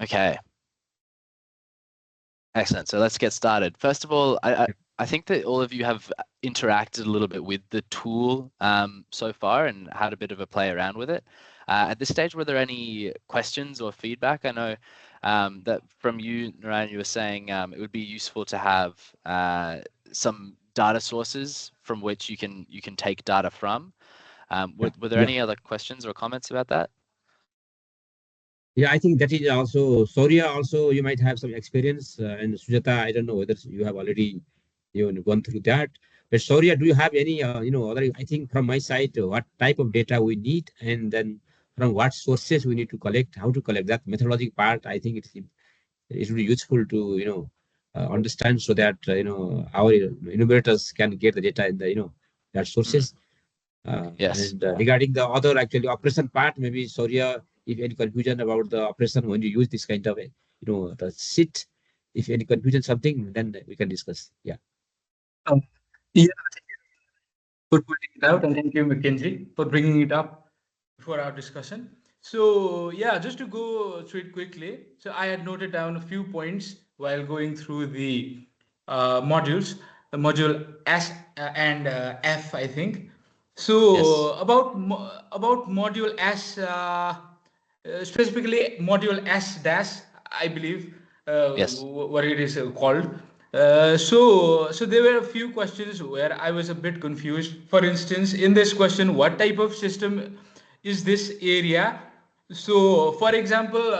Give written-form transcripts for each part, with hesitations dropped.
Okay, excellent. So let's get started. First of all, I think that all of you have interacted a little bit with the tool so far and had a bit of a play around with it. At this stage, were there any questions or feedback? I know that from you, Narayan, you were saying it would be useful to have some data sources from which you can take data from. Were there Yeah. any other questions or comments about that? Yeah, I think that is also Soria. Also, you might have some experience, and Sujata. I don't know whether you have already gone through that. But Soria, do you have any other? I think from my side, what type of data we need, and then from what sources we need to collect, how to collect that methodology part. I think it will be useful to understand so that our innovators can get the data in the that Mm, sources. yes. And regarding the other actually operation part, maybe Soria, if any confusion about the operation when you use this kind of the sit, if any confusion something, then we can discuss. Yeah. Um, yeah, for pointing it out, and thank you, Mackenzie, for bringing it up for our discussion. So, yeah, just to go through it quickly. So, I had noted down a few points while going through the modules, the module S and F, I think. So, Yes. about module S, specifically module S dash, I believe, Yes. what it is called. So there were a few questions where I was a bit confused. For instance, in this question, what type of system is this area? So, for example,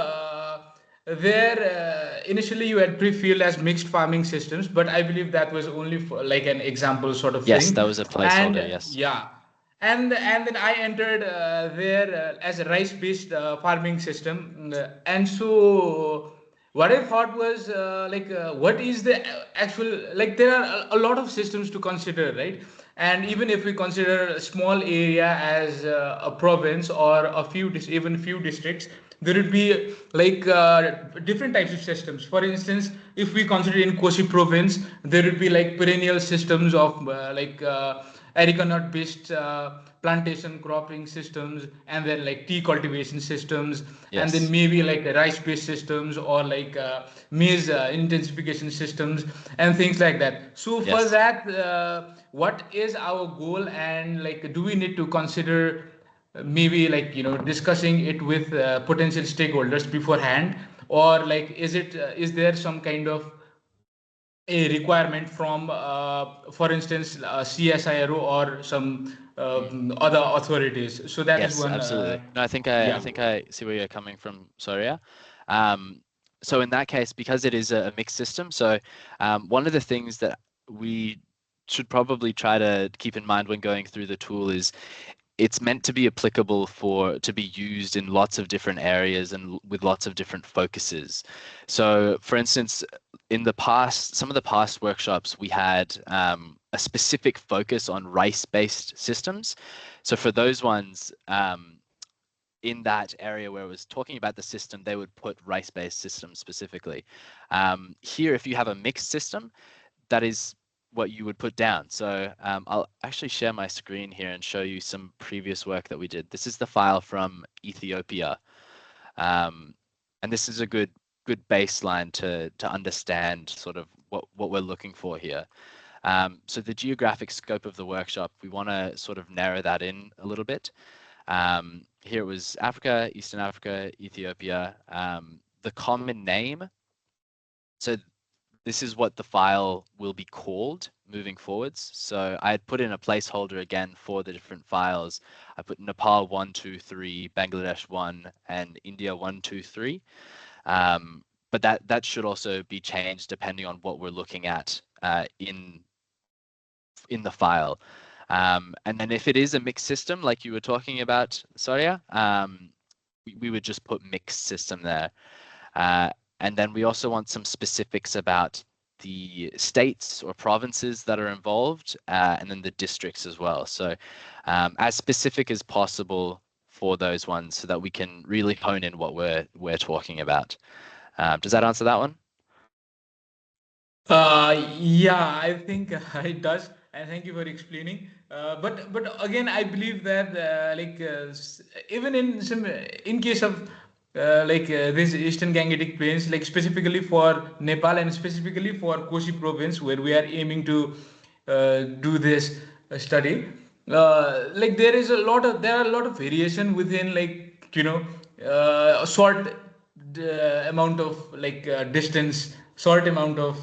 there initially you had pre-filled as mixed farming systems, but I believe that was only for like an example sort of Yes, thing. that was a placeholder. And Yes. yeah, and then I entered there as a rice-based farming system, and so what I thought was what is the actual, like there are a lot of systems to consider, right? And even if we consider a small area as a province or a few even few districts, there would be like different types of systems. For instance, if we consider in Kosi province, there would be like perennial systems of areca nut based plantation cropping systems, and then like tea cultivation systems, and then Yes. maybe like rice based systems or like maize intensification systems and things like that. So for Yes. that, what is our goal, and like do we need to consider maybe like discussing it with potential stakeholders beforehand, or like is there some kind of a requirement from for instance CSIRO or some Mm. other authorities? So that is Yes, one absolutely. No, I yeah. think I see where you're coming from, Soria. Um, so in that case, because it is a mixed system, so one of the things that we should probably try to keep in mind when going through the tool is it's meant to be applicable to be used in lots of different areas and with lots of different focuses. So, for instance, in the past, some of the past workshops, we had a specific focus on rice-based systems. So for those ones, in that area where it was talking about the system, they would put rice-based systems specifically. Here, if you have a mixed system, that is what you would put down. So I'll actually share my screen here and show you some previous work that we did. This is the file from Ethiopia. And this is a good baseline to understand sort of what we're looking for here. So the geographic scope of the workshop, we want to sort of narrow that in a little bit. Here it was Africa, Eastern Africa, Ethiopia. The common name, so this is what the file will be called moving forwards. So I had put in a placeholder again for the different files. I put Nepal 123, Bangladesh 1, and India 123. But that should also be changed depending on what we're looking at in the file. And then if it is a mixed system, like you were talking about, Soria, we would just put mixed system there. And then we also want some specifics about the states or provinces that are involved, and then the districts as well. So as specific as possible for those ones so that we can really hone in what we're talking about. Does that answer that one? Yeah, I think it does, and thank you for explaining. But again, I believe that even in some in case of these Eastern Gangetic Plains, like specifically for Nepal and specifically for Kosi province, where we are aiming to do this study. There are a lot of variation within, like, a short amount of, like, distance, short amount of,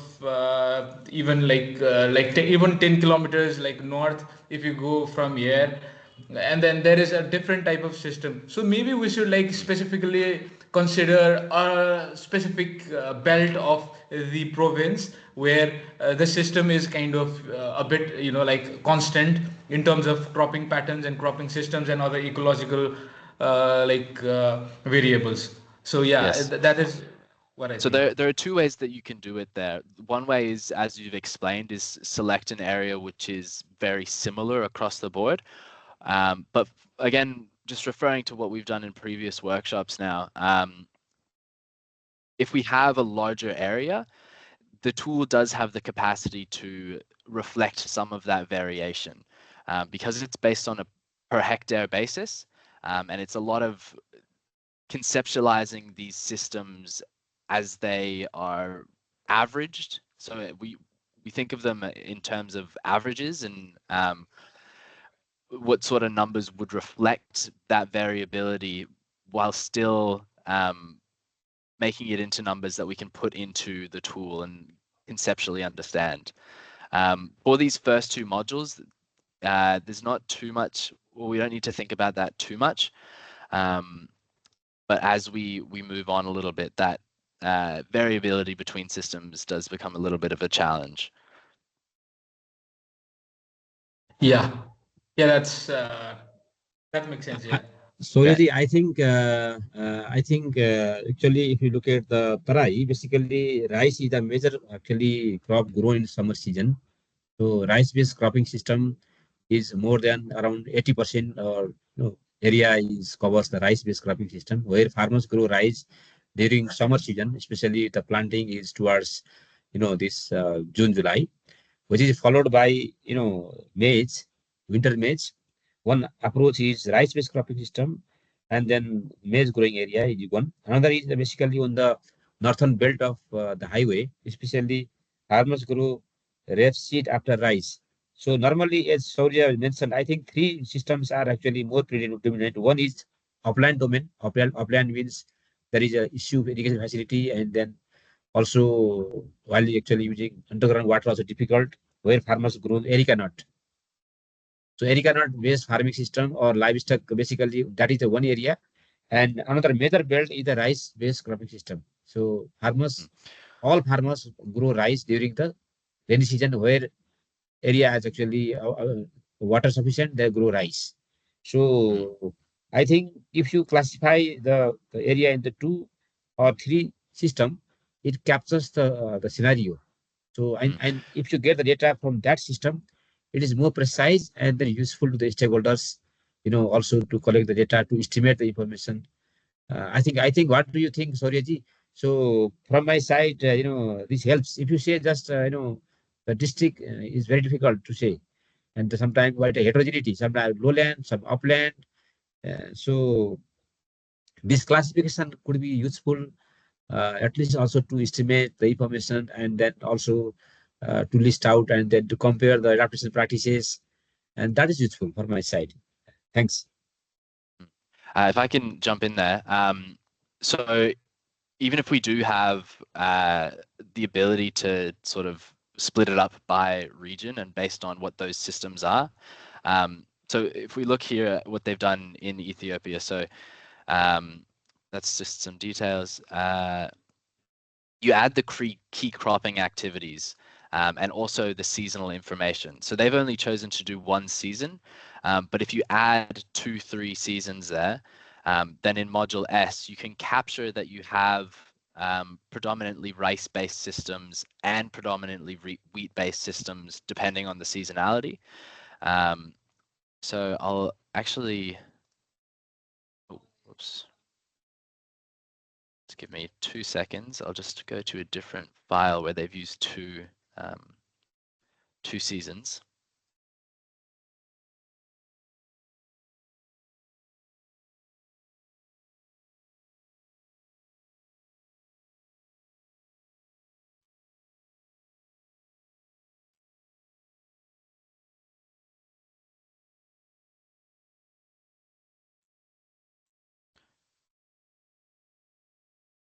even even 10 kilometers like north, if you go from here, and then there is a different type of system. So maybe we should, like, specifically consider a specific belt of the province where the system is kind of a bit, like, constant in terms of cropping patterns and cropping systems and other ecological variables. So yeah, Yes. that is what I So think. there are two ways that you can do it there. One way is, as you've explained, is select an area which is very similar across the board. But again, just referring to what we've done in previous workshops now, if we have a larger area, the tool does have the capacity to reflect some of that variation because it's based on a per hectare basis. And it's a lot of conceptualizing these systems as they are averaged. So we think of them in terms of averages and what sort of numbers would reflect that variability while still making it into numbers that we can put into the tool and conceptually understand. For these first two modules, there's not too much, well, we don't need to think about that too much. But as we move on a little bit, that variability between systems does become a little bit of a challenge. Yeah, yeah, that makes sense. Yeah. Okay. Suryaji, I think actually, if you look at the Tarai, basically rice is a major actually crop grown in summer season. So rice-based cropping system is more than around 80% or area is covers the rice-based cropping system where farmers grow rice during summer season, especially the planting is towards this June, July, which is followed by maize, winter maize. One approach is rice-based cropping system, and then maize growing area is one. Another is basically on the northern belt of the highway, especially farmers grow rapeseed after rice. So normally, as Surya mentioned, I think three systems are actually more predominant. One is upland domain. Upland means there is a issue of irrigation facility, and then also while actually using underground water also difficult, where farmers grow areca nut. So areca nut based farming system or livestock, basically that is the one area. And another major belt is the rice based cropping system. So all farmers grow rice during the rainy season where area has actually water sufficient, they grow rice. Mm, So I think if you classify the area into two or three system, it captures the scenario. So mm, and if you get the data from that system, it is more precise and then useful to the stakeholders, also to collect the data to estimate the information. I think what do you think, Suryaji? So from my side, this helps. If you say just the district is very difficult to say, and sometimes quite a heterogeneity, sometimes lowland, some upland. So this classification could be useful, at least also to estimate the information and then also to list out and then to compare the adaptation practices, and that is useful for my side. Thanks. mm. If I can jump in there, so even if we do have the ability to sort of split it up by region and based on what those systems are, so if we look here at what they've done in Ethiopia, so um, that's just some details. You add the key cropping activities and also the seasonal information. So they've only chosen to do one season, but if you add 2-3 seasons there, then in module S, you can capture that you have predominantly rice-based systems and predominantly wheat-based systems, depending on the seasonality. So I'll actually, oh, whoops. Just give me 2 seconds. I'll just go to a different file where they've used two seasons.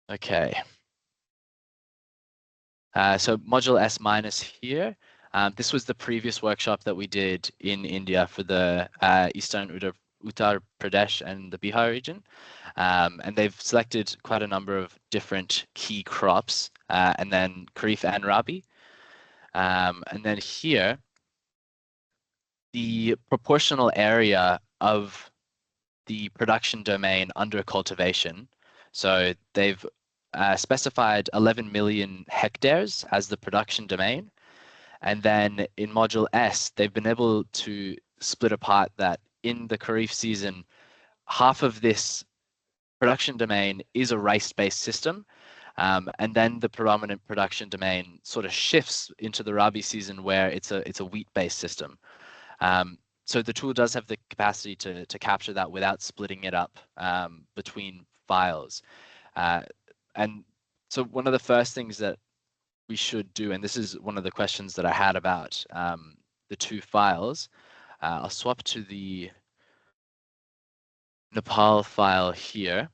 Okay. So module S minus here. This was the previous workshop that we did in India for the Eastern Uttar Pradesh and the Bihar region. And they've selected quite a number of different key crops, and then Kharif and Rabi. And then here, the proportional area of the production domain under cultivation. So they've specified 11 million hectares as the production domain. And then in module S, they've been able to split apart that in the Kharif season, half of this production domain is a rice-based system. And then the predominant production domain sort of shifts into the Rabi season where it's a wheat-based system. So the tool does have the capacity to capture that without splitting it up between files. And so one of the first things that we should do, and this is one of the questions that I had about the two files, I'll swap to the Nepal file here.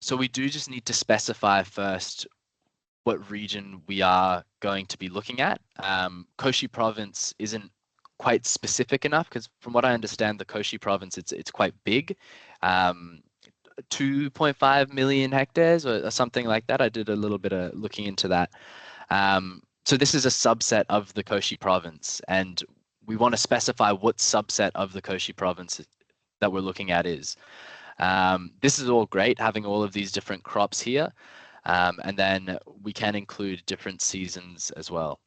So we do just need to specify first what region we are going to be looking at. Koshi province isn't quite specific enough because from what I understand, the Koshi province, it's quite big. 2.5 million hectares or something like that. I did a little bit of looking into that. So this is a subset of the Koshi province, and we want to specify what subset of the Koshi province that we're looking at is. This is all great, having all of these different crops here. And then we can include different seasons as well.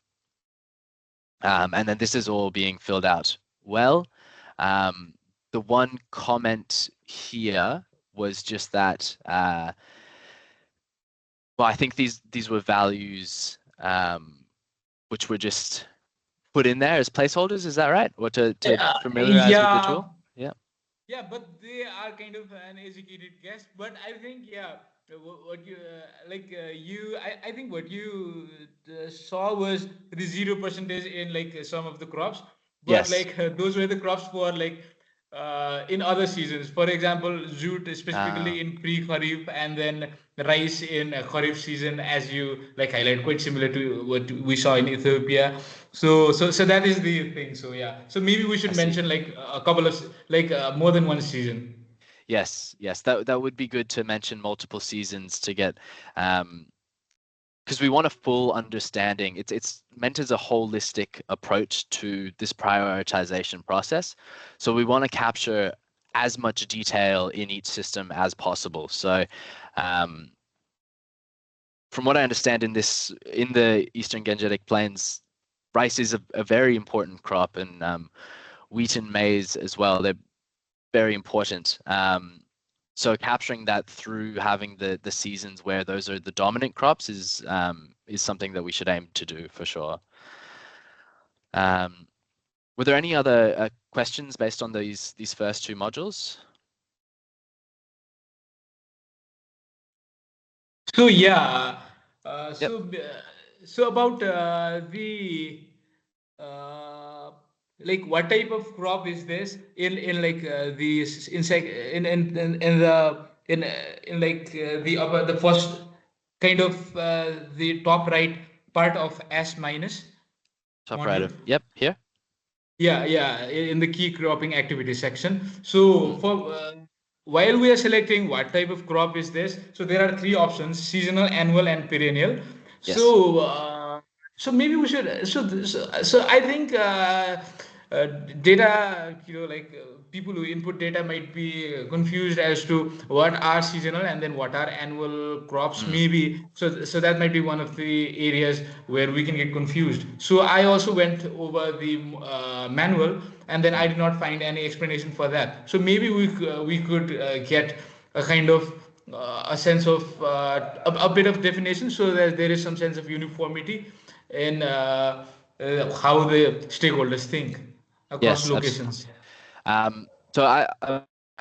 And then this is all being filled out well. The one comment here was just that, well, I think these were values which were just put in there as placeholders. Is that right? Or to familiarize with the tool? Yeah. Yeah, but they are kind of an educated guess. But I think, yeah, what you I think what you saw was the 0% in like some of the crops, but Yes. like those were the crops for like in other seasons. For example, jute specifically in pre-kharif, and then rice in kharif season, as you like highlight, quite similar to what we saw in Ethiopia. So that is the thing. So yeah, so maybe we should mention like a couple of like more than one season. Yes, that would be good to mention multiple seasons to get, because we want a full understanding. It's meant as a holistic approach to this prioritization process. So we want to capture as much detail in each system as possible. So from what I understand in the Eastern Gangetic Plains, rice is a very important crop, and wheat and maize as well. They're very important. So capturing that through having the seasons where those are the dominant crops is something that we should aim to do for sure. Were there any other questions based on these first two modules? So yeah, Yep. so about the uh, like what type of crop is this in like the insect in the in like the upper the first kind of the top right part of S minus Top right module. of, yep, here. Yeah, in the key cropping activity section. So for while we are selecting what type of crop is this, so there are three options: seasonal, annual, and perennial. Yes. So maybe we should. So I think uh, data, like people who input data might be confused as to what are seasonal and then what are annual crops. Maybe so that might be one of the areas where we can get confused. So I also went over the manual, and then I did not find any explanation for that. So maybe we could get a kind of a sense of a bit of definition, so that there is some sense of uniformity in how the stakeholders think across Yes, locations. so I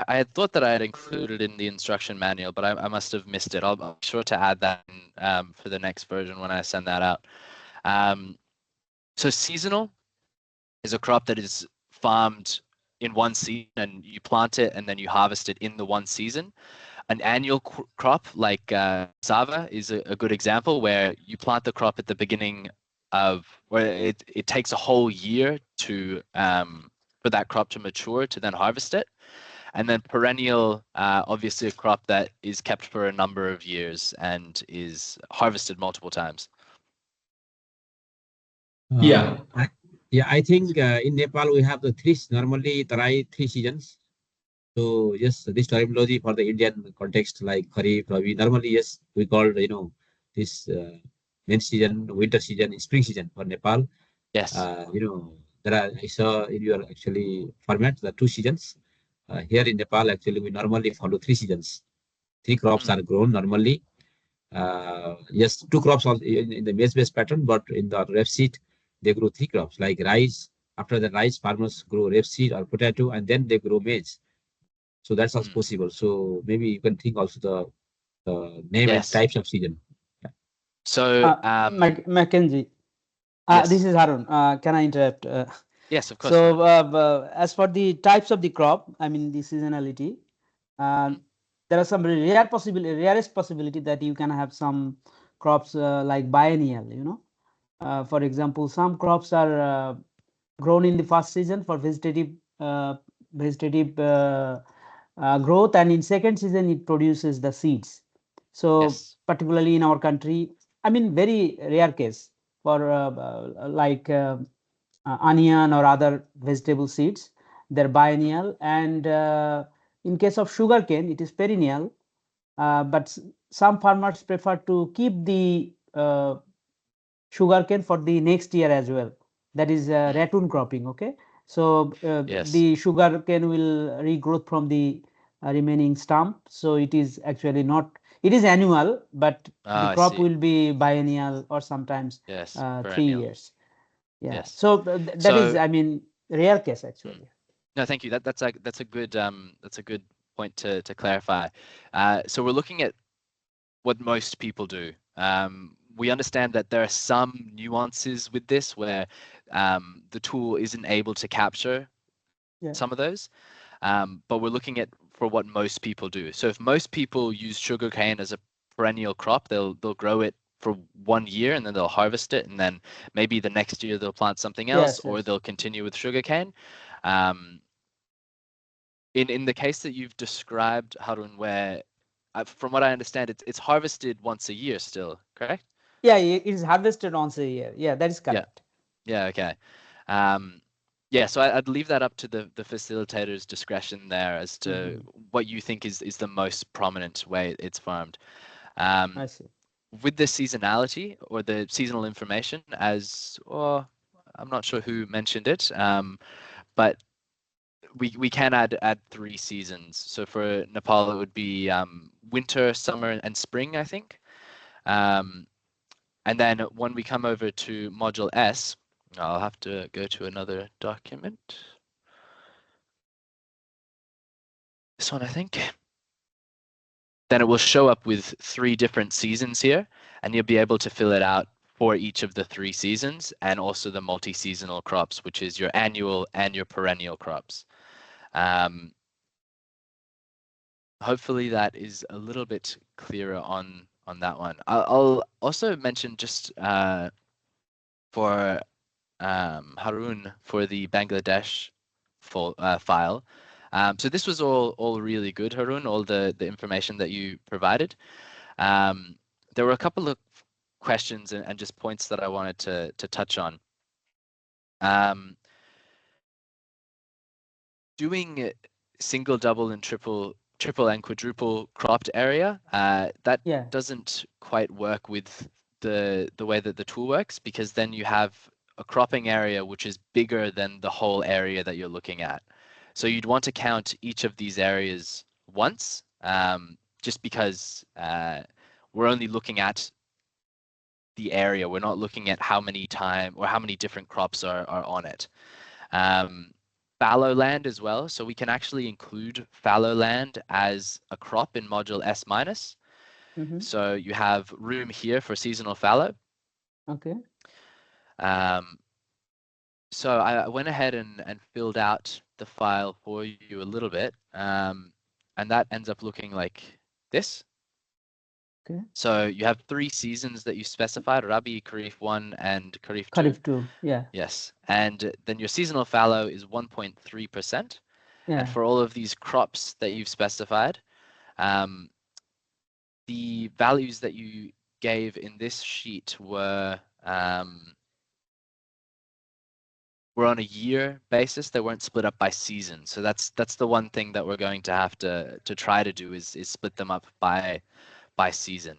had thought that I had included in the instruction manual, but I must have missed it. I'll be sure to add that in, for the next version when I send that out. So seasonal is a crop that is farmed in one season and you plant it and then you harvest it in the one season. An annual crop like cassava is a good example where you plant the crop at the beginning of where it takes a whole year to for that crop to mature to then harvest it. And then perennial, obviously a crop that is kept for a number of years and is harvested multiple times. Yeah. I think in Nepal we have normally there are 3 seasons. So yes, this terminology for the Indian context, like Kharif, Rabi, normally yes, we call this main season, winter season, spring season for Nepal. Yes. There are, I saw in your actually format the 2 seasons. Here in Nepal, actually we normally follow 3 seasons. 3 crops are grown normally. Yes, 2 crops in the maize-based pattern, but in the rapeseed they grow 3 crops like rice. After the rice, farmers grow rapeseed or potato, and then they grow maize. So that's also possible. So maybe you can think also the name and Yes. types of season. Yeah. So Mackenzie, yes. this is Harun. Can I interrupt? Yes, of course. So as for the types of the crop, I mean the seasonality, there are some rarest possibility that you can have some crops like biennial. For example, some crops are grown in the first season for vegetative growth, and in second season it produces the seeds. So Yes. particularly in our country, I mean very rare case for like onion or other vegetable seeds, they're biennial, and in case of sugarcane it is perennial, but some farmers prefer to keep the sugarcane for the next year as well. That is ratoon cropping. Okay, so Yes. the sugarcane will regrowth from the remaining stump. So it is actually not. It is annual, but the I crop see. will be biennial or sometimes Yes. 3 Perennial. years. Yeah. Yes. So that is, So I mean, rare case actually. no, thank you. That's a good point to clarify. So we're looking at what most people do. We understand that there are some nuances with this where the tool isn't able to capture some of those, but we're looking at for what most people do. So if most people use sugarcane as a perennial crop, they'll grow it for 1 year and then they'll harvest it, and then maybe the next year they'll plant something else, or they'll continue with sugarcane. In the case that you've described, Harun, where from what I understand, it's harvested once a year still, correct? Yeah, it is harvested once a year. Yeah, that is correct. Yeah, okay. Yeah, so I'd leave that up to the facilitator's discretion there as to what you think is the most prominent way it's farmed. I see. With the seasonality or the seasonal information, I'm not sure who mentioned it, but we can add 3 seasons. So for Nepal, it would be winter, summer, and spring, I think. And then when we come over to module S, I'll have to go to another document. This one, I think. Then it will show up with 3 different seasons here, and you'll be able to fill it out for each of the 3 seasons, and also the multi-seasonal crops, which is your annual and your perennial crops. Hopefully that is a little bit clearer on that one. I'll also mention just for Harun for the Bangladesh file. So this was all really good, Harun, all the information that you provided. There were a couple of questions and just points that I wanted to touch on. Doing single, double, and triple and quadruple cropped area, that doesn't quite work with the way that the tool works, because then you have a cropping area which is bigger than the whole area that you're looking at. So you'd want to count each of these areas once, just because we're only looking at the area. We're not looking at how many different crops are on it. Fallow land as well. So we can actually include fallow land as a crop in module S minus. So you have room here for seasonal fallow. Okay. So I went ahead and filled out the file for you a little bit, and that ends up looking like this. Okay. So you have 3 seasons that you specified: Rabi, Kharif 1, and Kharif 2. Kharif 2, yeah. Yes, and then your seasonal fallow is 1.3%. Yeah. And for all of these crops that you've specified, the values that you gave in this sheet were on a year basis. They weren't split up by season. So that's the one thing that we're going to have to try to do is split them up by season.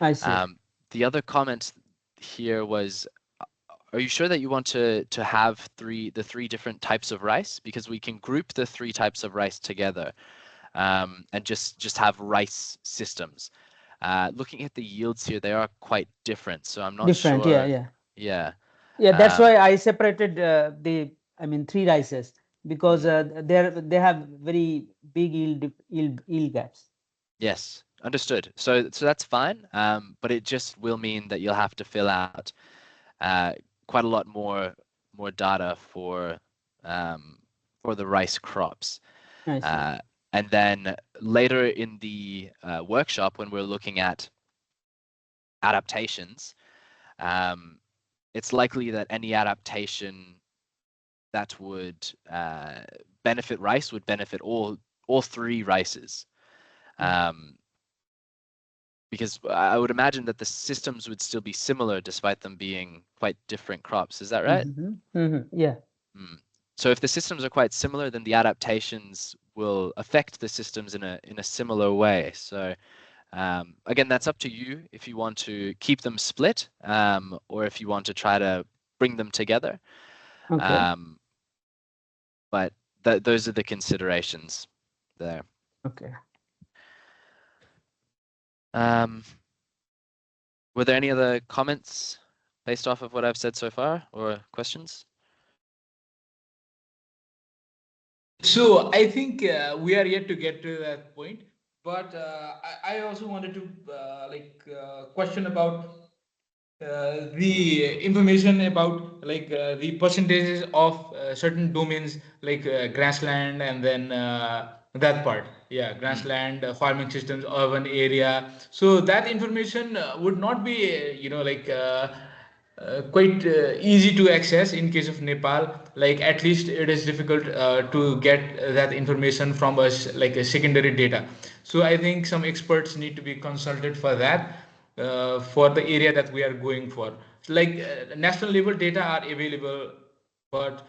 I see. The other comment here was, are you sure that you want to have the three different types of rice? Because we can group the 3 types of rice together, and just have rice systems. Looking at the yields here, they are quite different. So I'm not Different, sure. yeah. Yeah. Yeah, that's why I separated the 3 rices, because they have very big yield gaps. Yes, understood. So that's fine. But it just will mean that you'll have to fill out quite a lot more data for the rice crops. I see. And then later in the workshop, when we're looking at adaptations, it's likely that any adaptation that would benefit rice would benefit all 3 rices. Because I would imagine that the systems would still be similar despite them being quite different crops. Is that right? Yeah. So if the systems are quite similar, then the adaptations will affect the systems in a similar way. So again, that's up to you if you want to keep them split, or if you want to try to bring them together. Okay. But those are the considerations there. Okay. Were there any other comments based off of what I've said so far, or questions? So I think we are yet to get to that point, but I also wanted to question about the information about the percentages of certain domains like grassland, and then that part, yeah, grassland, farming systems, urban area. So that information would not be quite easy to access in case of Nepal. Like at least it is difficult to get that information from us, like a secondary data. So I think some experts need to be consulted for that, for the area that we are going for. Like national level data are available, but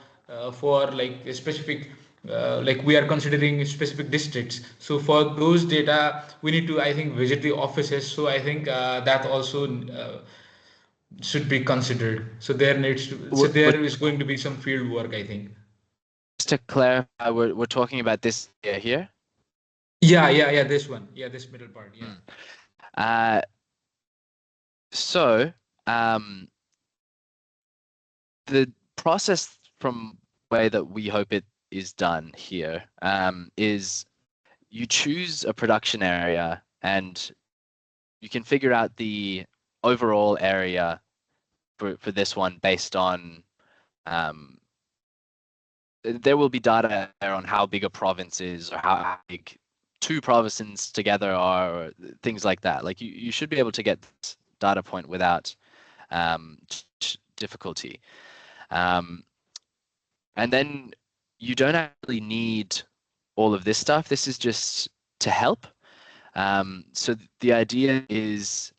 for like a specific, like we are considering specific districts. So for those data, we need to, I think, visit the offices. So I think that also should be considered. So there needs to, so there is going to be some field work, I think. Just to clarify, we're talking about this here. Yeah. This one. Yeah, this middle part. Yeah. So the process from the way that we hope it is done here is you choose a production area, and you can figure out the overall area for this one based on there will be data there on how big a province is, or how big 2 provinces together are, or things like that. Like you should be able to get this data point without difficulty. And then you don't actually need all of this stuff. This is just to help. So the idea is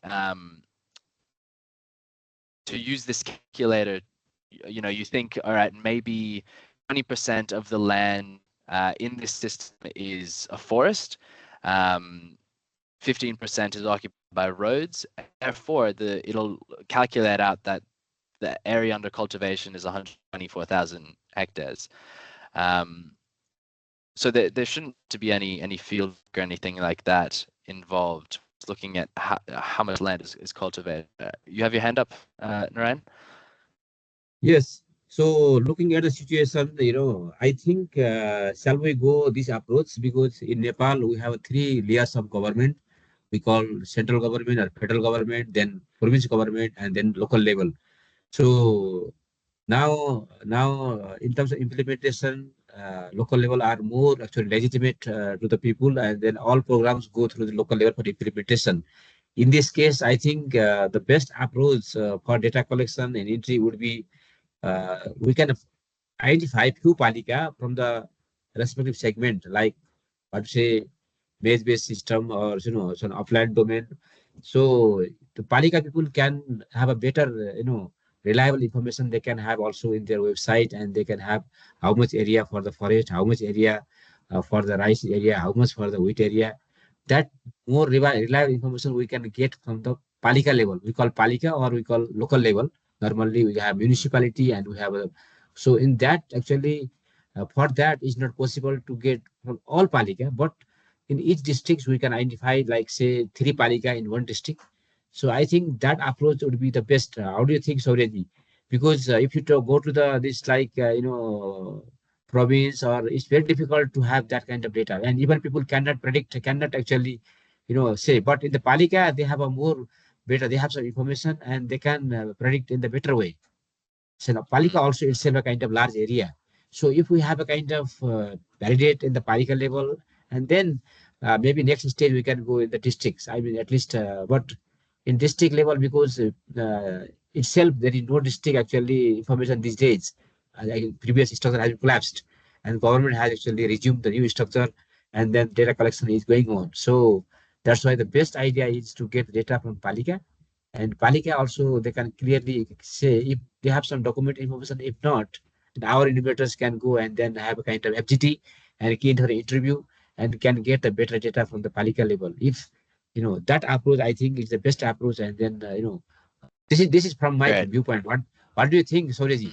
to use this calculator. You think, all right, maybe 20% of the land in this system is a forest. 15% is occupied by roads. Therefore, it'll calculate out that the area under cultivation is 124,000 hectares. So there shouldn't to be any field or anything like that involved. It's looking at how much land is cultivated. You have your hand up, Narayan? Yes. So looking at the situation, I think shall we go this approach, because in Nepal we have 3 layers of government. We call central government or federal government, then provincial government, and then local level. So now in terms of implementation, local level are more actually legitimate to the people, and then all programs go through the local level for implementation. In this case, I think the best approach for data collection and entry would be we can identify few palika from the respective segment, like what say base-based system or some offline domain. So the palika people can have a better reliable information they can have also in their website, and they can have how much area for the forest, how much area for the rice area, how much for the wheat area. That more reliable information we can get from the palika level. We call palika or we call local level. Normally we have municipality and we have a, so in that actually for that is not possible to get from all palika, but in each district we can identify like say three palika in one district. So I think that approach would be the best. How do you think, Sauryaji? Because if you go to the this like province, or it's very difficult to have that kind of data, and even people cannot predict, cannot actually say. But in the palika they have a more better, they have some information and they can predict in the better way. So now palika also itself a kind of large area. So if we have a kind of validate in the palika level, and then maybe next stage we can go in the districts. I mean, at least, but in district level, because itself there is no district actually information these days. Like previous structure has collapsed, and government has actually resumed the new structure, and then data collection is going on. So that's why the best idea is to get data from palika. And palika also they can clearly say if they have some document information. If not, then our innovators can go and then have a kind of FGT and key into the interview and can get the better data from the palika level. If that approach, I think is the best approach. And then this is from my Great. viewpoint. What do you think, Soreji?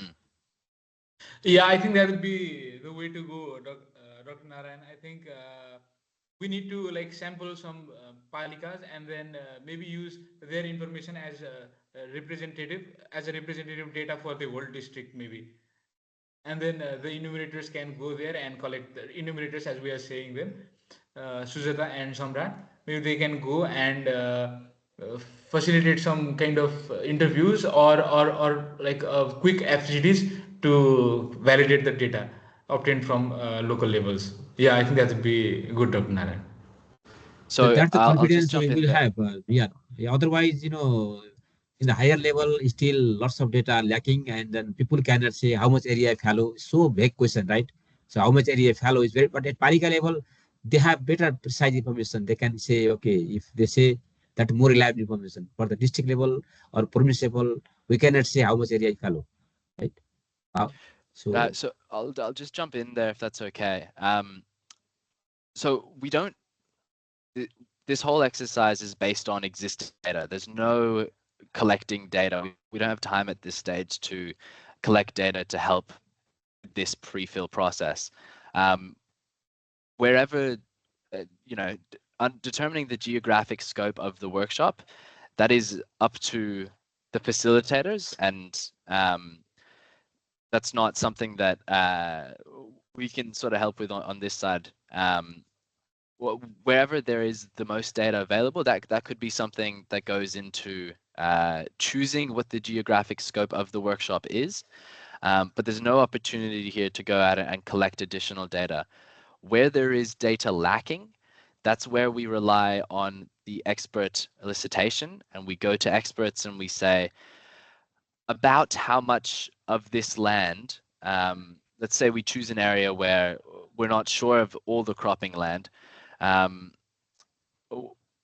Yeah, I think that would be the way to go, Dr. Narayan. I think we need to like sample some palikas and then maybe use their information as a representative data for the whole district maybe. And then the enumerators can go there and collect the enumerators, as we are saying them, Sujata and Samrat. Maybe they can go and uh, facilitate some kind of interviews or like quick FGDs to validate the data obtained from local levels. Yeah, I think that would be good, Dr. Narayan. So That's the I'll just confidence jump we in will there. have. Yeah. Yeah. Otherwise, in the higher level, still lots of data are lacking, and then people cannot say how much area fallow. So big question, right? So how much area fallow is very, but at Parika level, they have better precise information. They can say, okay, if they say that more reliable information for the district level or province level, we cannot say how much area is fallow, right? Uh, so So I'll just jump in there if that's okay. So we don't. This whole exercise is based on existing data. There's no collecting data. We don't have time at this stage to collect data to help this pre-fill process. Wherever, determining the geographic scope of the workshop, that is up to the facilitators, and that's not something that we can sort of help with on this side. Wherever there is the most data available, that could be something that goes into choosing what the geographic scope of the workshop is. But there's no opportunity here to go out and collect additional data. Where there is data lacking, that's where we rely on the expert elicitation, and we go to experts and we say, about how much of this land, let's say we choose an area where we're not sure of all the cropping land,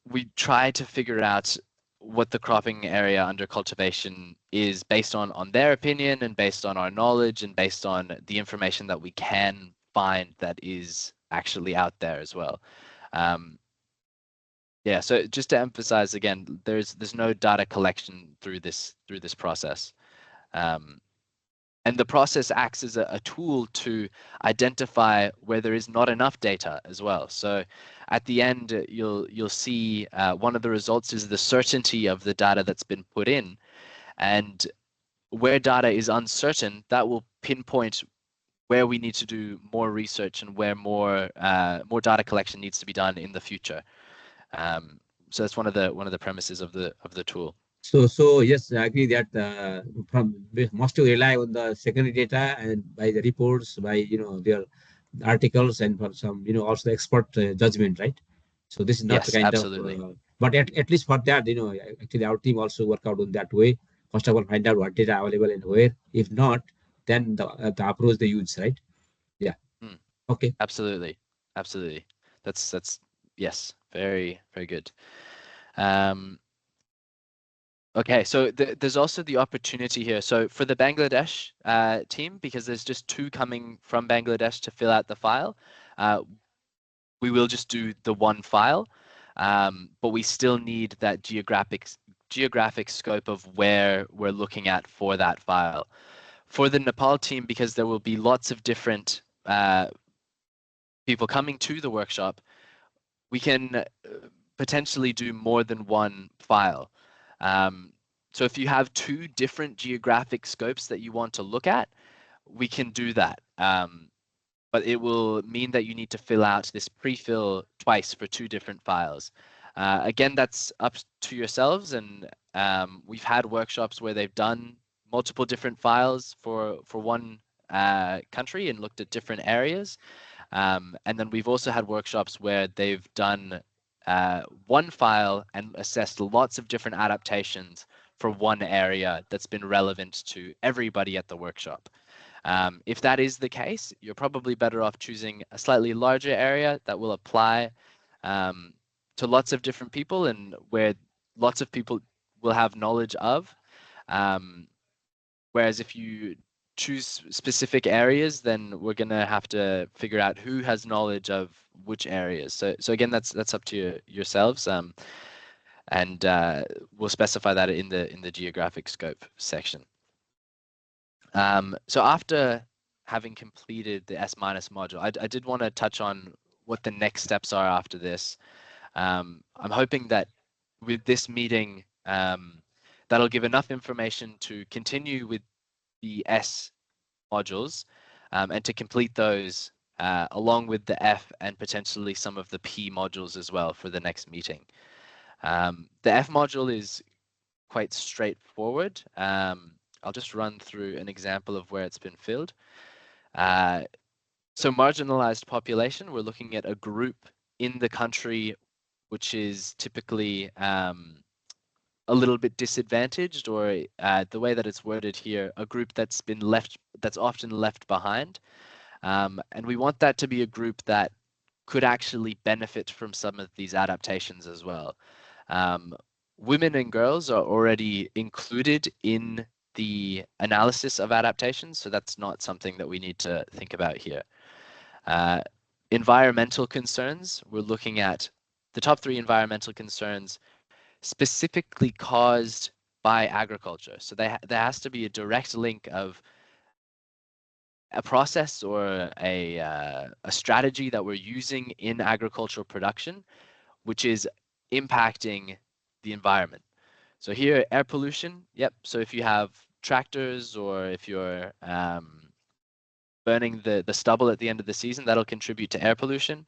we try to figure out what the cropping area under cultivation is based on their opinion and based on our knowledge and based on the information that we can find that is actually out there as well. Yeah, so just to emphasize again, there's no data collection through this process. And the process acts as a tool to identify where there is not enough data as well. So at the end, you'll see one of the results is the certainty of the data that's been put in. And where data is uncertain, that will pinpoint where we need to do more research and where more data collection needs to be done in the future. So that's one of the premises of the tool. So yes, I agree that we must rely on the secondary data and by the reports, by their articles and for some, also expert judgment, right? So this is not the Yes, kind of, absolutely. but at least for that, actually our team also work out in that way. First of all, find out what data available and where. If not, then the approach they use, right? Yeah. Mm, Okay. absolutely. Absolutely. That's yes, very, very good. Um, Okay, so there's also the opportunity here. So for the Bangladesh team, because there's just two coming from Bangladesh to fill out the file, we will just do the one file, but we still need that geographic scope of where we're looking at for that file. For the Nepal team, because there will be lots of different people coming to the workshop, we can potentially do more than one file. So if you have two different geographic scopes that you want to look at, we can do that. But it will mean that you need to fill out this pre-fill twice for two different files. Again, that's up to yourselves, and we've had workshops where they've done multiple different files for one country and looked at different areas. And then we've also had workshops where they've done one file and assessed lots of different adaptations for one area that's been relevant to everybody at the workshop. If that is the case, you're probably better off choosing a slightly larger area that will apply to lots of different people and where lots of people will have knowledge of. Whereas if you choose specific areas, then we're going to have to figure out who has knowledge of which areas. So again, that's up to yourselves, and we'll specify that in the geographic scope section. So after having completed the S- module, I did want to touch on what the next steps are after this. I'm hoping that with this meeting, that'll give enough information to continue with the S modules and to complete those along with the F and potentially some of the P modules as well for the next meeting. The F module is quite straightforward. I'll just run through an example of where it's been filled. So marginalized population, we're looking at a group in the country which is typically a little bit disadvantaged, or the way that it's worded here, a group that's often left behind. And we want that to be a group that could actually benefit from some of these adaptations as well. Women and girls are already included in the analysis of adaptations, so that's not something that we need to think about here. Environmental concerns, we're looking at the top 3 environmental concerns specifically caused by agriculture. So there has to be a direct link of a process or a strategy that we're using in agricultural production, which is impacting the environment. So here, air pollution. Yep. So if you have tractors or if you're burning the stubble at the end of the season, that'll contribute to air pollution.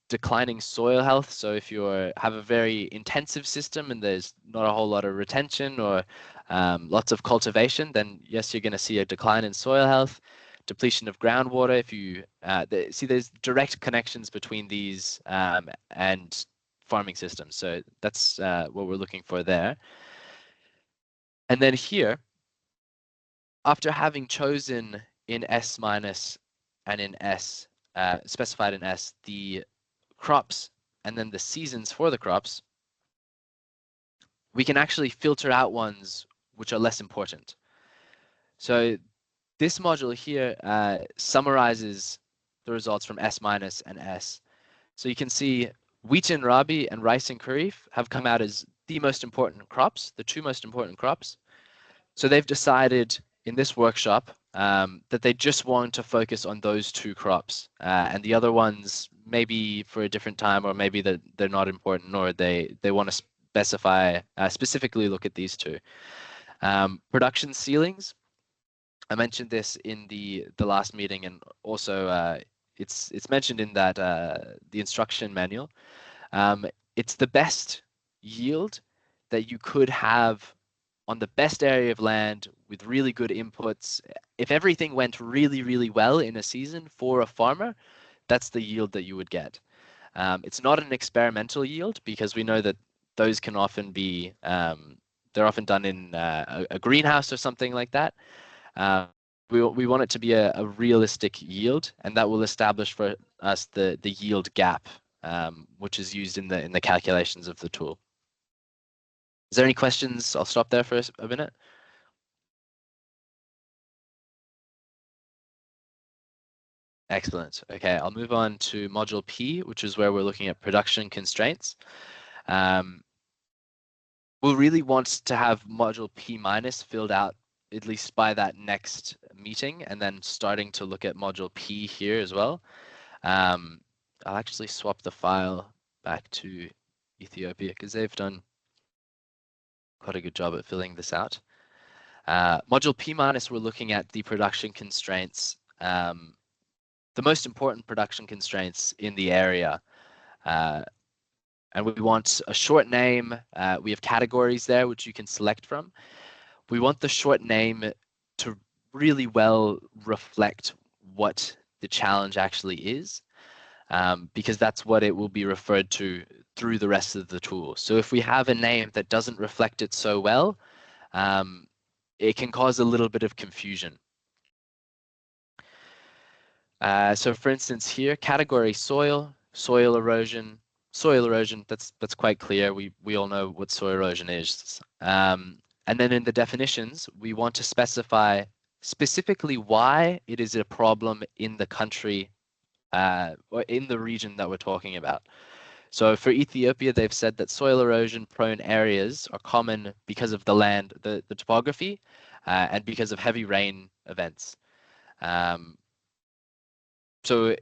Declining soil health. So if you have a very intensive system and there's not a whole lot of retention or lots of cultivation, then yes, you're going to see a decline in soil health. Depletion of groundwater. If you see, there's direct connections between these and farming systems. So that's what we're looking for there. And then here, after having chosen in S minus and in S, specified in S, the crops and then the seasons for the crops, we can actually filter out ones which are less important. So this module here summarizes the results from S minus and S. So you can see wheat and rabi and rice and kharif have come out as the most important crops, the 2 most important crops. So they've decided in this workshop that they just want to focus on those 2 crops, and the other ones maybe for a different time, or maybe that they're not important, or they want to specify specifically look at these 2. Production ceilings. I mentioned this in the last meeting, and also it's mentioned in that the instruction manual. It's the best yield that you could have on the best area of land with really good inputs. If everything went really, really well in a season for a farmer, that's the yield that you would get. It's not an experimental yield because we know that those can often be, they're often done in a greenhouse or something like that. We want it to be a realistic yield, and that will establish for us the yield gap, which is used in the calculations of the tool. Is there any questions? I'll stop there for a minute. Excellent. Okay, I'll move on to module P, which is where we're looking at production constraints. We'll really want to have module P minus filled out at least by that next meeting, and then starting to look at module P here as well. I'll actually swap the file back to Ethiopia because they've done quite a good job at filling this out. Module P minus, we're looking at the production constraints, the most important production constraints in the area. And we want a short name. We have categories there, which you can select from. We want the short name to really well reflect what the challenge actually is, because that's what it will be referred to through the rest of the tool. So if we have a name that doesn't reflect it so well, it can cause a little bit of confusion. So for instance here, category soil, soil erosion, that's quite clear. We all know what soil erosion is. And then in the definitions, we want to specify specifically why it is a problem in the country or in the region that we're talking about. So for Ethiopia, they've said that soil erosion prone areas are common because of the land, the topography, and because of heavy rain events. So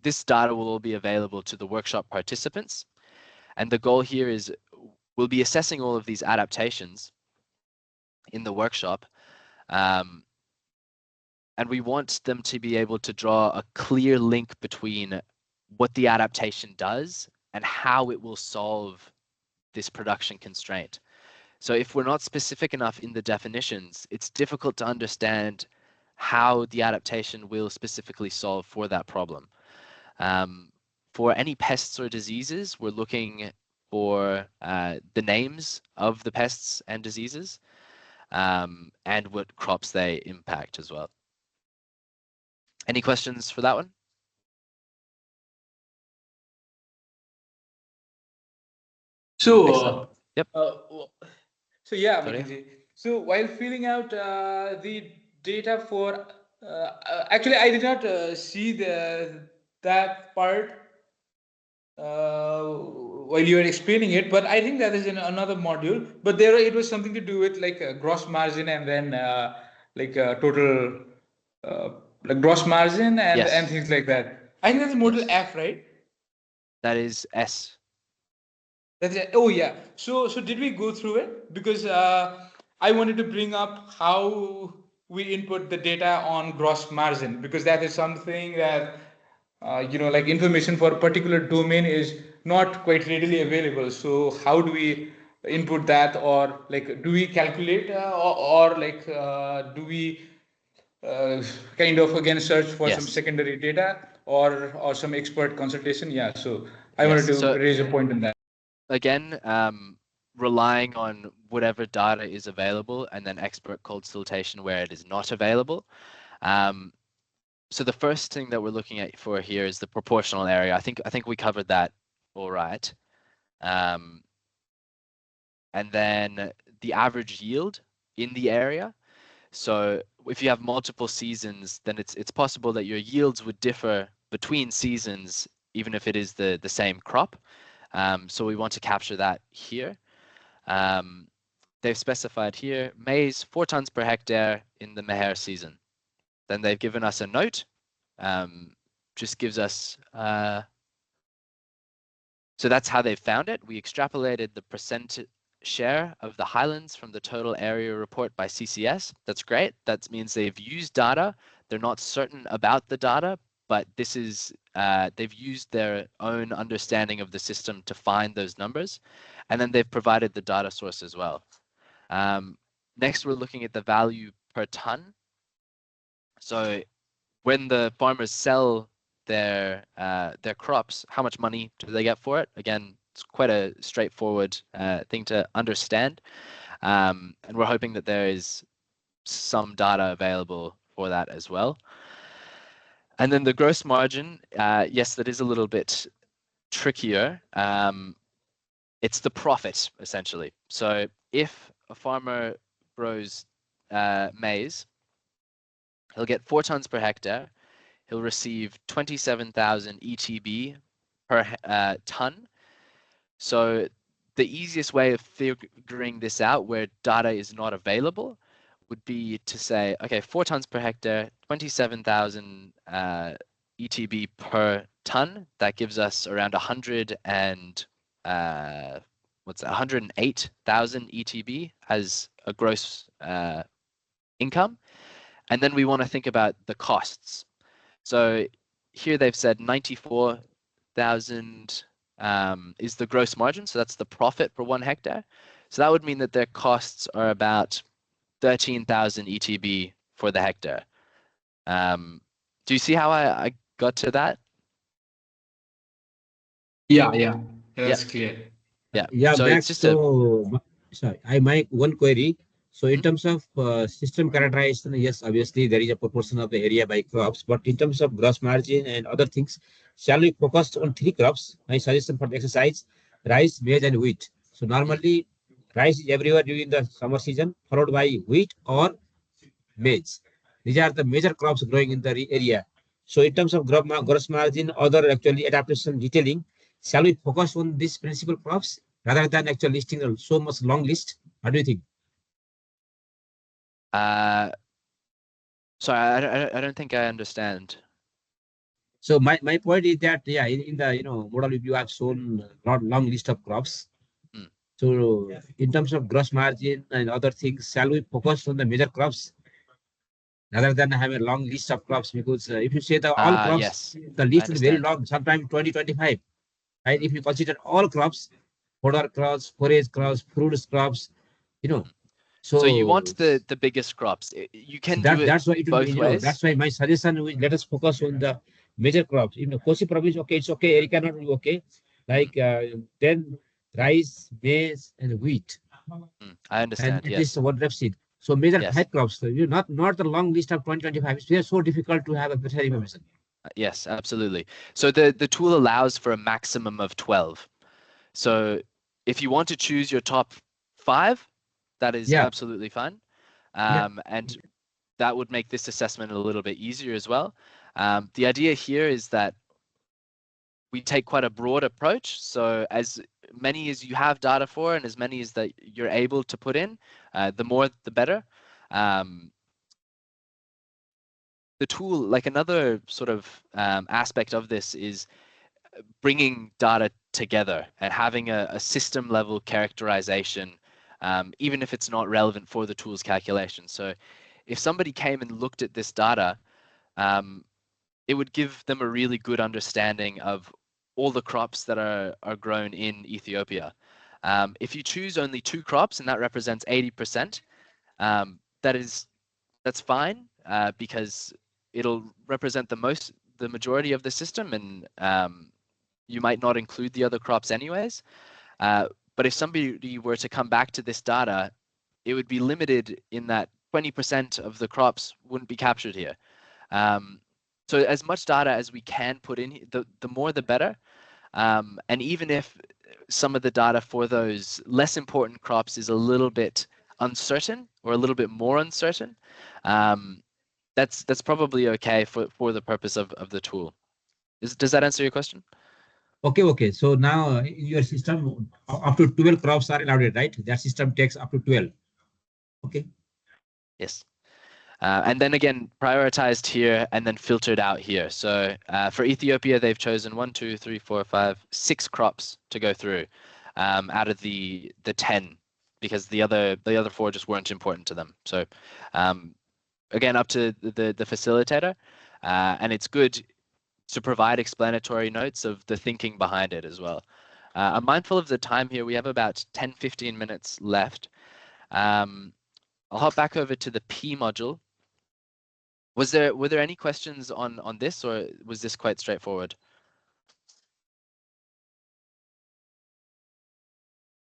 this data will all be available to the workshop participants. And the goal here is we'll be assessing all of these adaptations in the workshop. And we want them to be able to draw a clear link between what the adaptation does and how it will solve this production constraint. So if we're not specific enough in the definitions, it's difficult to understand how the adaptation will specifically solve for that problem. For any pests or diseases, we're looking for the names of the pests and diseases, and what crops they impact as well. Any questions for that one? So, yep. So yeah, Sorry? Vikinji. So while filling out the data for, actually I did not see that part while you were explaining it, but I think that is in another module. But there it was something to do with like gross margin and then like total like gross margin and Yes. and things like that. I think that's module Yes. F, right? That is S. That's it. Oh yeah. So did we go through it? Because I wanted to bring up how we input the data on gross margin, because that is something that like information for a particular domain is not quite readily available. So how do we input that, or like do we calculate, or like do we kind of again search for some Yes. secondary data or some expert consultation? Yeah. So I Yes. wanted to So raise a point in that. again, relying on whatever data is available, and then expert consultation where it is not available. So the first thing that we're looking at for here is the proportional area. I think we covered that all right. And then the average yield in the area. So if you have multiple seasons, then it's possible that your yields would differ between seasons, even if it is the same crop. So we want to capture that here. They've specified here maize 4 tons per hectare in the Meher season. Then they've given us a note, just gives us, so that's how they found it. We extrapolated the percent share of the highlands from the total area report by CCS. That's great. That means they've used data. They're not certain about the data, but this is, they've used their own understanding of the system to find those numbers. And then they've provided the data source as well. Next, we're looking at the value per ton. So when the farmers sell their crops, how much money do they get for it? Again, it's quite a straightforward thing to understand, and we're hoping that there is some data available for that as well. And then the gross margin, yes, that is a little bit trickier. It's the profit, essentially. So if a farmer grows maize, he'll get 4 tons per hectare. He'll receive 27,000 ETB per ton. So the easiest way of figuring this out where data is not available would be to say, okay, 4 tons per hectare, 27,000 ETB per ton. That gives us around 108,000 ETB as a gross income. And then we want to think about the costs. So here they've said 94,000 is the gross margin. So that's the profit per 1 hectare. So that would mean that their costs are about 13,000 ETB for the hectare. Do you see how I got to that? Yeah, that's clear. Yeah, So Max. it's just Sorry, I make one query. So in Mhm. terms of system characterization, yes, obviously there is a proportion of the area by crops, but in terms of gross margin and other things, shall we focus on 3 crops? My suggestion for the exercise: rice, maize, and wheat. So normally, rice is everywhere during the summer season, followed by wheat or maize. These are the major crops growing in the area. So in terms of gross margin, other actually adaptation detailing, shall we focus on these principal crops rather than actually listing so much long list? What do you think? Sorry, I don't think I understand. So my point is that, yeah, in the model you have shown long list of crops. Mm. So in terms of gross margin and other things, shall we focus on the major crops rather than have a long list of crops? Because if you say the all crops, Yes, the I list will be very understand. long, sometimes 20, 25. Right? If you consider all crops, fodder crops, forage crops, fruits crops, you know. So you So want the biggest crops. You can do it that's why it will be, both ways. that's why my suggestion is let us focus on the major crops. Kosi province, okay, it's okay. Erica not okay. Like then rice, maize, and wheat, I and understand. at least Yes. one rapeseed. So major Yes. 5 crops. So not the long list of 2025. It's very so difficult to have a better information. Yes, absolutely. So the tool allows for a maximum of 12. So if you want to choose your top 5, that is Yeah. absolutely fine. Yeah. And that would make this assessment a little bit easier as well. The idea here is that we take quite a broad approach. So as many as you have data for and as many as that you're able to put in, the more the better. The tool, like another sort of aspect of this is bringing data together and having a system level characterization, even if it's not relevant for the tool's calculation. So if somebody came and looked at this data, it would give them a really good understanding of all the crops that are grown in Ethiopia. If you choose only 2 crops and that represents 80%, that's fine because it'll represent the majority of the system, and you might not include the other crops anyways. But if somebody were to come back to this data, it would be limited in that 20% of the crops wouldn't be captured here. So as much data as we can put in, the more the better. And even if some of the data for those less important crops is a little bit uncertain or a little bit more uncertain, that's probably okay for the purpose of the tool. Does that answer your question? Okay. So now in your system, up to 12 crops are allowed, right? That system takes up to 12. Okay. Yes. And then again, prioritized here and then filtered out here. So for Ethiopia, they've chosen 1, 2, 3, 4, 5, 6 crops to go through out of the 10, because the other 4 just weren't important to them. So again, up to the facilitator, and it's good to provide explanatory notes of the thinking behind it as well. I'm mindful of the time here. We have about 10, 15 minutes left. I'll hop back over to the P module. Were there any questions on this, or was this quite straightforward?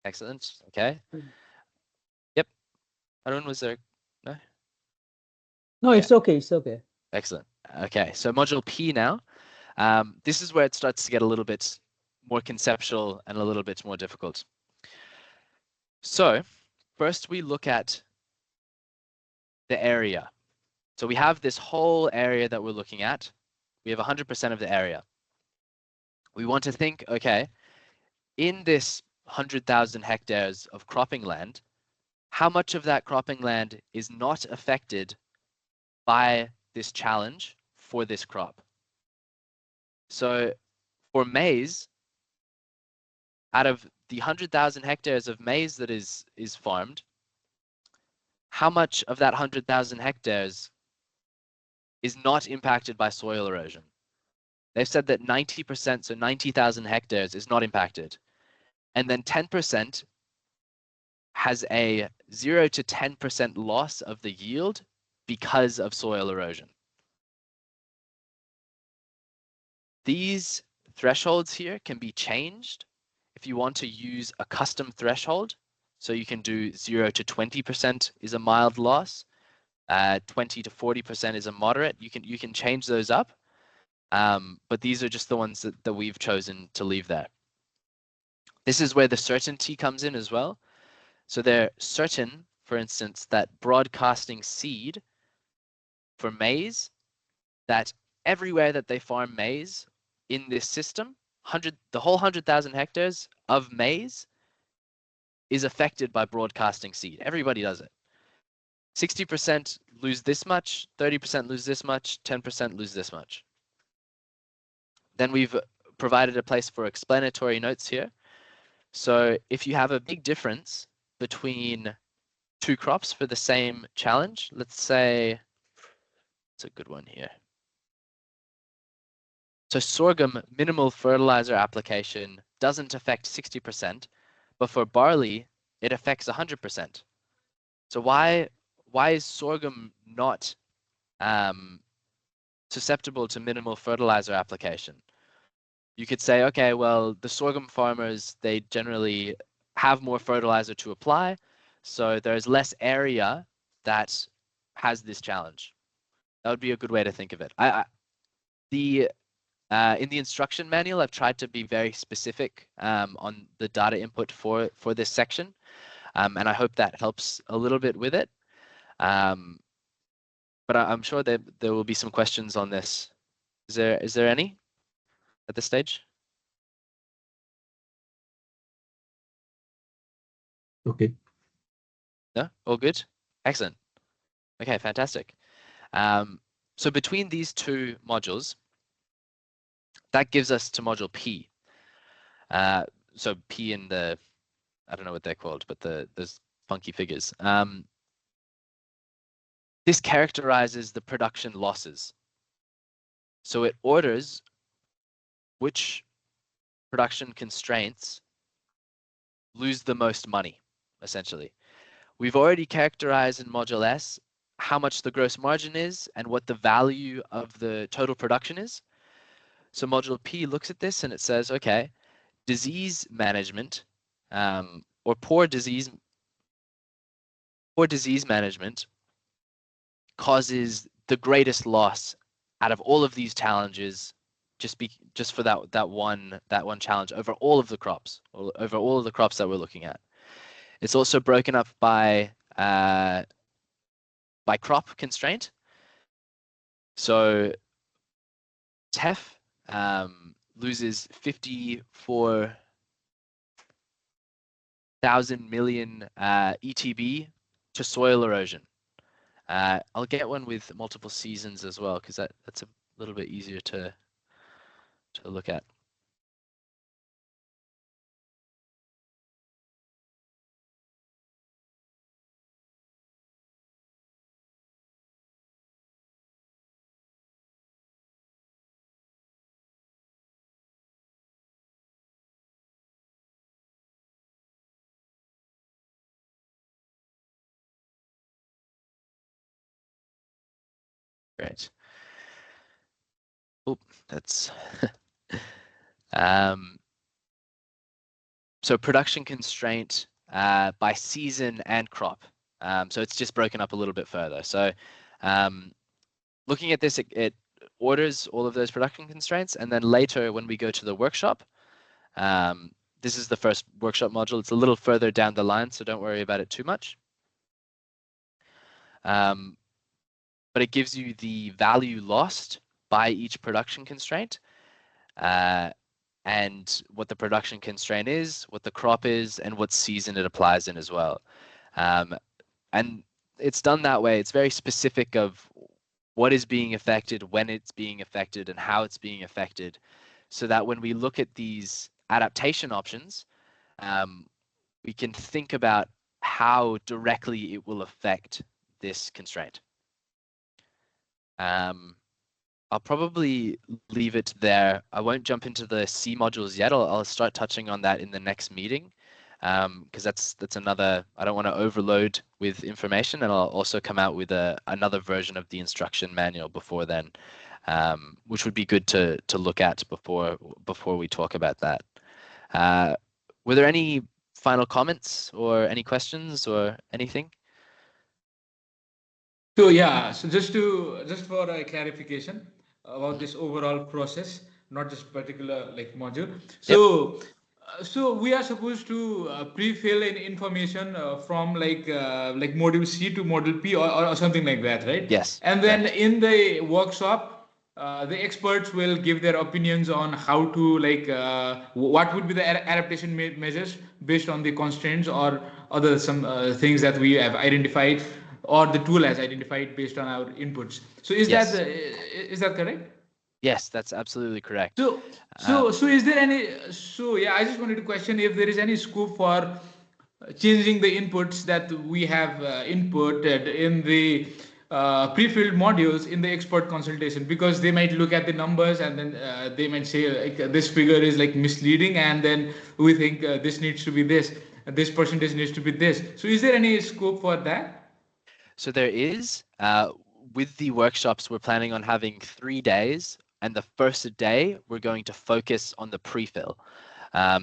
Excellent. Okay. Yep. Arun, was there? No? No, it's okay. It's okay. Excellent. Okay, so module P now. This is where it starts to get a little bit more conceptual and a little bit more difficult. So first we look at the area. So we have this whole area that we're looking at. We have 100% of the area. We want to think, okay, in this 100,000 hectares of cropping land, how much of that cropping land is not affected by this challenge for this crop? So for maize, out of the 100,000 hectares of maize that is farmed, how much of that 100,000 hectares is not impacted by soil erosion? They've said that 90%, so 90,000 hectares, is not impacted. And then 10% has a 0 to 10% loss of the yield because of soil erosion. These thresholds here can be changed if you want to use a custom threshold. So you can do 0 to 20% is a mild loss, 20 to 40% is a moderate. You can change those up, but these are just the ones that we've chosen to leave there. This is where the certainty comes in as well. So they're certain, for instance, that broadcasting seed for maize, that everywhere that they farm maize in this system, the whole 100,000 hectares of maize is affected by broadcasting seed. Everybody does it. 60% lose this much, 30% lose this much, 10% lose this much. Then we've provided a place for explanatory notes here. So if you have a big difference between two crops for the same challenge, let's say, it's a good one here. So sorghum minimal fertilizer application doesn't affect 60%, but for barley, it affects 100%. So why is sorghum not susceptible to minimal fertilizer application? You could say, okay, well, the sorghum farmers, they generally have more fertilizer to apply, so there's less area that has this challenge. That would be a good way to think of it. In the instruction manual, I've tried to be very specific on the data input for this section, and I hope that helps a little bit with it. But I'm sure that there will be some questions on this. Is there any at this stage? Okay. No? All good? Excellent. Okay, fantastic. So between these two modules, that gives us to module P. So P in the, I don't know what they're called, but those funky figures. This characterizes the production losses. So it orders which production constraints lose the most money, essentially. We've already characterized in module S how much the gross margin is and what the value of the total production is. So module P looks at this and it says, okay, disease management or poor disease management causes the greatest loss out of all of these challenges, just for that one challenge over all of the crops, or over all of the crops that we're looking at. It's also broken up by crop constraint. So TEF loses 54,000 million ETB to soil erosion. I'll get one with multiple seasons as well, because that's a little bit easier to look at. Great. Oh, that's so production constraint by season and crop. So it's just broken up a little bit further. So looking at this, it orders all of those production constraints, and then later when we go to the workshop, this is the first workshop module. It's a little further down the line, so don't worry about it too much. But it gives you the value lost by each production constraint, and what the production constraint is, what the crop is, and what season it applies in as well. And it's done that way. It's very specific of what is being affected, when it's being affected, and how it's being affected, so that when we look at these adaptation options, we can think about how directly it will affect this constraint. I'll probably leave it there. I won't jump into the C modules yet. I'll start touching on that in the next meeting, because that's another, I don't want to overload with information, and I'll also come out with another version of the instruction manual before then, which would be good to look at before we talk about that. Were there any final comments or any questions or anything? So yeah, so just for a clarification about this overall process, not just particular like module. So so we are supposed to pre-fill in information from like module C to module P, or something like that, right? Yes. And then in the workshop, the experts will give their opinions on how to like what would be the adaptation measures based on the constraints or other some things that we have identified, or the tool has identified based on our inputs. So is Yes. is that correct? Yes, that's absolutely correct. So is there any, so yeah, I just wanted to question if there is any scope for changing the inputs that we have inputted in the pre-filled modules in the expert consultation, because they might look at the numbers and then they might say like, this figure is like misleading, and then we think this needs to be this percentage needs to be this. So is there any scope for that? So there is, with the workshops, we're planning on having 3 days, and the first day we're going to focus on the pre-fill.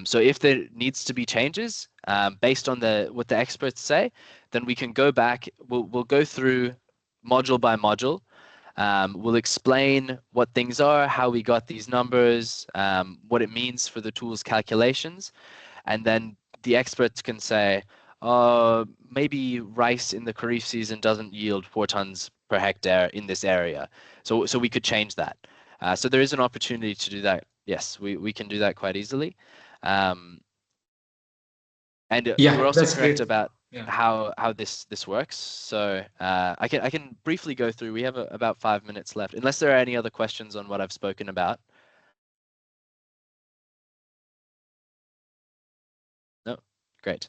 So if there needs to be changes based on what the experts say, then we can go back. We'll go through module by module. We'll explain what things are, how we got these numbers, what it means for the tool's calculations, and then the experts can say, maybe rice in the Kharif season doesn't yield 4 tons per hectare in this area. So we could change that. So there is an opportunity to do that. Yes, we can do that quite easily. And Yeah, you're also that's correct great. about Yeah. how this works. So I can briefly go through. We have about 5 minutes left, unless there are any other questions on what I've spoken about. No, great.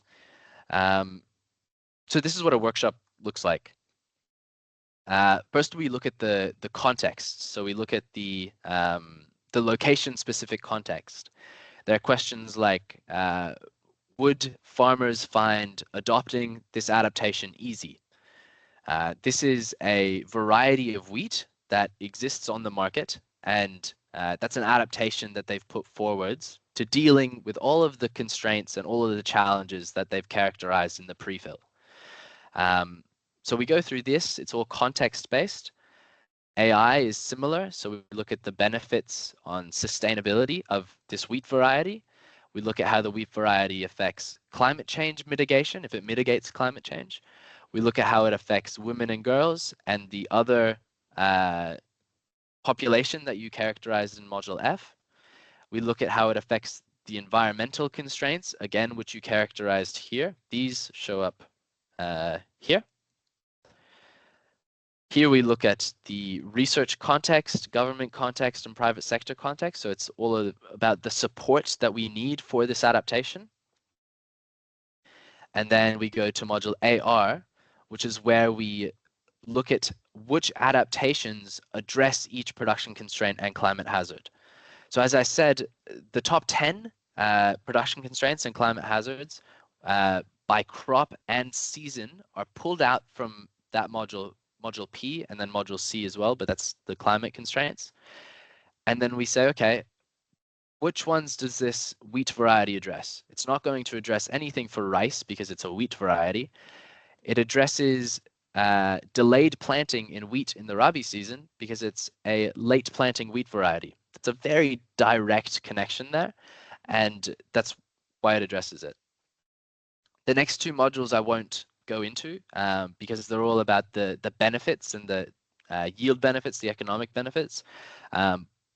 So this is what a workshop looks like. First, we look at the context. So we look at the location-specific context. There are questions like, would farmers find adopting this adaptation easy? This is a variety of wheat that exists on the market, and that's an adaptation that they've put forwards to dealing with all of the constraints and all of the challenges that they've characterized in the pre-fill. So we go through this, it's all context-based. AI is similar, so we look at the benefits on sustainability of this wheat variety. We look at how the wheat variety affects climate change mitigation, if it mitigates climate change. We look at how it affects women and girls and the other population that you characterized in Module F. We look at how it affects the environmental constraints, again, which you characterized here. These show up here. Here we look at the research context, government context, and private sector context. So it's all about the support that we need for this adaptation. And then we go to module AR, which is where we look at which adaptations address each production constraint and climate hazard. So as I said, the top 10 production constraints and climate hazards by crop and season are pulled out from that module module P and then module C as well, but that's the climate constraints. And then we say, okay, which ones does this wheat variety address? It's not going to address anything for rice because it's a wheat variety. It addresses delayed planting in wheat in the Rabi season because it's a late planting wheat variety. It's a very direct connection there, and that's why it addresses it. The next two modules I won't go into because they're all about the benefits and the yield benefits, the economic benefits.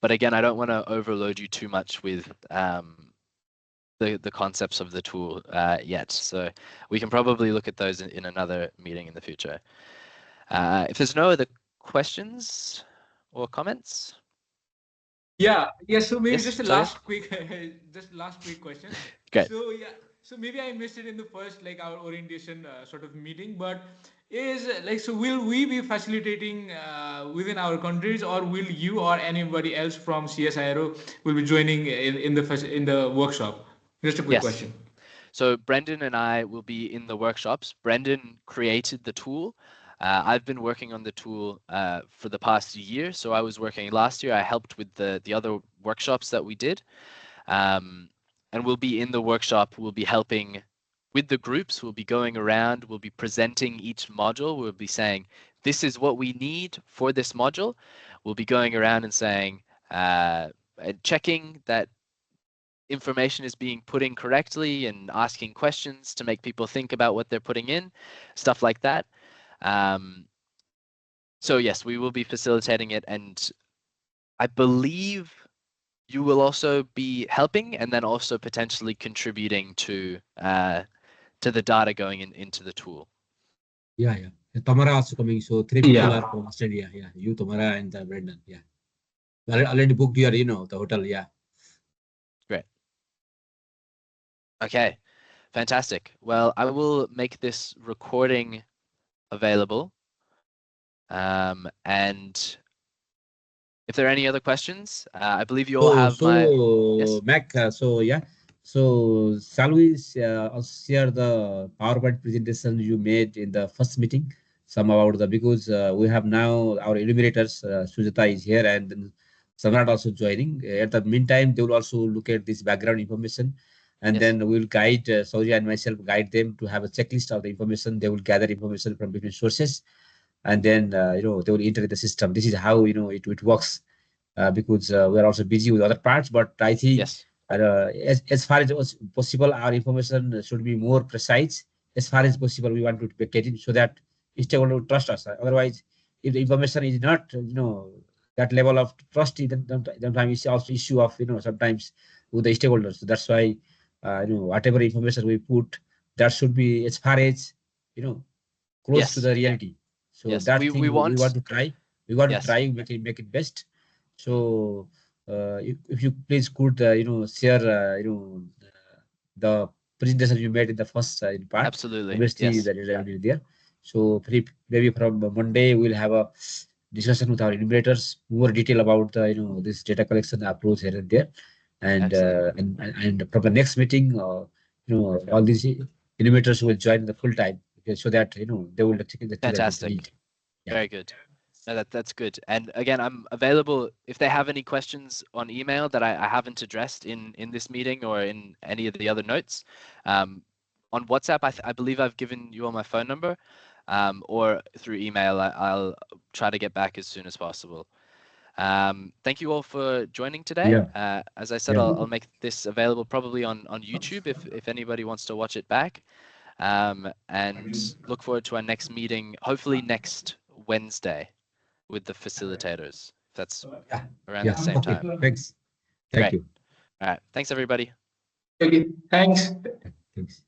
But again, I don't want to overload you too much with the concepts of the tool yet. So we can probably look at those in another meeting in the future. If there's no other questions or comments. Yeah. So maybe Yes, just a sorry? last quick, question. Great. So yeah, so maybe I missed it in the first like our orientation sort of meeting, but is like so will we be facilitating within our countries, or will you or anybody else from CSIRO will be joining in the workshop? Just a quick Yes. question. So Brendan and I will be in the workshops. Brendan created the tool. I've been working on the tool for the past year. So I was working last year. I helped with the other workshops that we did. And we'll be in the workshop. We'll be helping with the groups. We'll be going around. We'll be presenting each module. We'll be saying, this is what we need for this module. We'll be going around and saying, and checking that information is being put in correctly and asking questions to make people think about what they're putting in, stuff like that. So yes, we will be facilitating it, and I believe you will also be helping and then also potentially contributing to the data going into the tool. Yeah. Tamara also coming. So three people are from Australia. Yeah. You, Tamara, and Brendan. Yeah. Already booked your, the hotel. Yeah. Great. Okay, fantastic. Well, I will make this recording available. And if there are any other questions, I believe you all have my... Yes? Mac, so shall we share the PowerPoint presentation you made in the first meeting? Some about because we have now our enumerators, Sujata is here and then Samrat also joining. At the meantime, they will also look at this background information, and Yes. then we'll guide Saurya and myself guide them to have a checklist of the information. They will gather information from different sources, and then they will enter the system. This is how it works. Because we are also busy with other parts. But I think Yes. as far as it was possible, our information should be more precise. As far as possible, we want to get it so that stakeholder will trust us. Otherwise, if the information is not, that level of trust, then sometimes it's also issue of, sometimes with the stakeholders. So that's why, whatever information we put, that should be as far as, close to the reality. So Yes. that We thing we want to try. We want Yes. to try make it best. So if you please could share the presentation you made in the first part. Absolutely. Obviously, Yes. that is already there. So maybe from Monday we'll have a discussion with our enumerators, more detail about this data collection approach here and there, and from the next meeting, all these enumerators will join the full time, okay, so that they will achieve the Fantastic. need. Yeah. Very good. No, that's good. And again, I'm available if they have any questions on email that I haven't addressed in this meeting or in any of the other notes. On WhatsApp, I believe I've given you all my phone number, or through email. I'll try to get back as soon as possible. Thank you all for joining today. Yeah. As I said, Yeah. I'll make this available probably on YouTube if anybody wants to watch it back. And look forward to our next meeting, hopefully next Wednesday, with the facilitators. That's around the same Okay. time. Thanks. Thank Great. you. All right. Thanks, everybody. Okay. Thanks. Thanks.